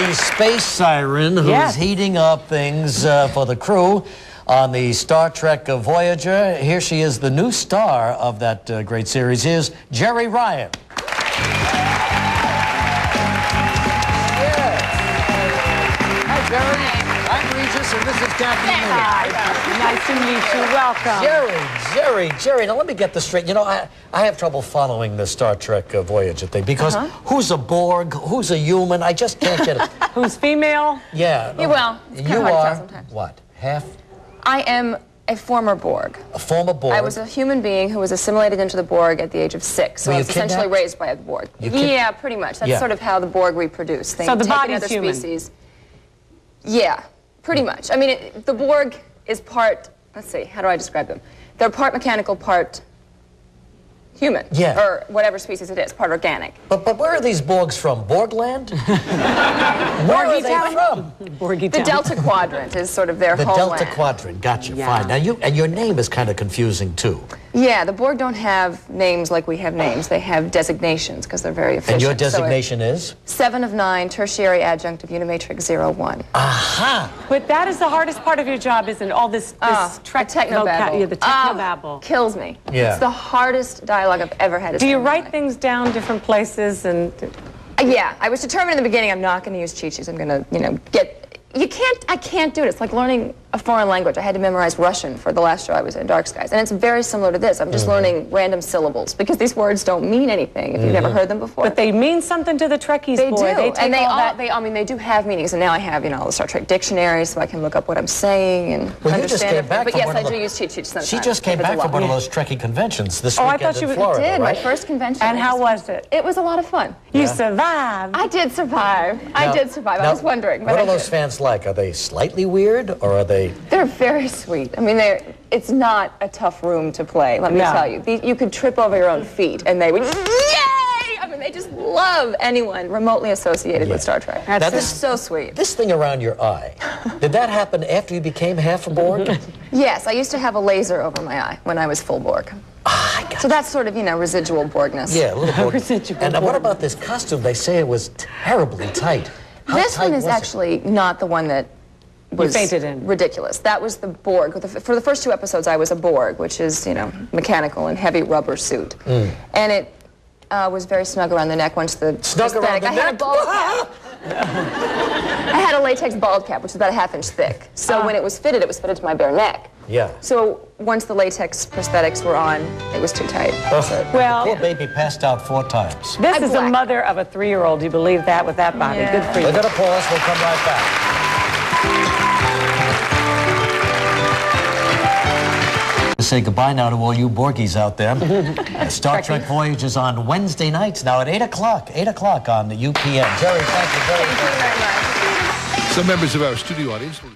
the space siren who's heating up things for the crew on the Star Trek Voyager. Here she is, the new star of that great series. Here's Jeri Ryan. Hi, Jeri. I'm Regis, and this is Kathie Lee. Hi. Nice to meet you. Welcome. Jerry, now let me get this straight. You know, I have trouble following the Star Trek Voyager thing because who's a Borg, who's a human? I just can't get it. Who's female? Yeah. Well, it's kind of hard to tell sometimes. What? Half? I am a former Borg. A former Borg? I was a human being who was assimilated into the Borg at the age of 6. So I was essentially raised by a Borg. Yeah, pretty much. That's sort of how the Borg reproduce. They so the take body's another human. Species. Yeah, pretty much. I mean, the Borg is part, let's see, how do I describe them? They're part mechanical, part human. Yeah. Or whatever species it is, part organic. But where are these Borgs from? Borgland? Where are they from? The Delta Quadrant is sort of their homeland. The Delta Quadrant, gotcha, fine. Now your name is kind of confusing too. Yeah, the Borg don't have names like we have names. They have designations because they're very efficient. And your designation is? 7 of 9, tertiary adjunct of Unimatrix 01. Aha! But that is the hardest part of your job, isn't it? All this Trek technobabble. Yeah, the technobabble. Kills me. Yeah. It's the hardest dialogue I've ever had to say. Do you write things down different places and? Yeah, I was determined in the beginning I'm not going to use cheat sheets. I'm going to, I can't do it. It's like learning a foreign language. I had to memorize Russian for the last show I was in, Dark Skies. And it's very similar to this. I'm just learning random syllables because these words don't mean anything if you've never heard them before. But they mean something to the Trekkies, They boy. do. They take and they all all, that. they do have meanings. And now I have, all the Star Trek dictionaries so I can look up what I'm saying and Well, you understand just came it. back But from yes, one I of do the- use cheat sheets sometimes. She just came back from one of those Trekkie conventions this weekend I thought in you Florida, did, right? my first convention. And how was it? It was a lot of fun. You survived. I did survive. I did survive. I was wondering. But What are those fans like? Are they slightly weird, or are they? They're very sweet. I mean, it's not a tough room to play, let me tell you. You could trip over your own feet, and they would, yay! I mean, they just love anyone remotely associated with Star Trek. They're so sweet. This thing around your eye, did that happen after you became half a Borg? Yes, I used to have a laser over my eye when I was full Borg. So that's sort of, residual Borgness. Yeah, a little Borg. Residual And Borg. what about this costume? They say it was terribly tight. How This tight one is was it? actually not the one that was fainted in. ridiculous. That was the Borg. For the first 2 episodes, I was a Borg, which is, mechanical and heavy rubber suit. And it was very snug around the neck once the Snug around the I had a neck? bald cap. I had a latex bald cap, which was about a ½ inch thick. So when it was fitted to my bare neck. Yeah. So once the latex prosthetics were on, it was too tight. Well, Poor baby passed out 4 times. this is a mother of a 3-year-old. Do you believe that with that body? Yeah. Good for you. We're going to pause. We'll come right back. Say goodbye now to all you Borgies out there. Star Trek Voyager is on Wednesday nights now at 8 o'clock. 8 o'clock on the UPN. Jeri, thank you very much. Thank you very much. Some members of our studio audience will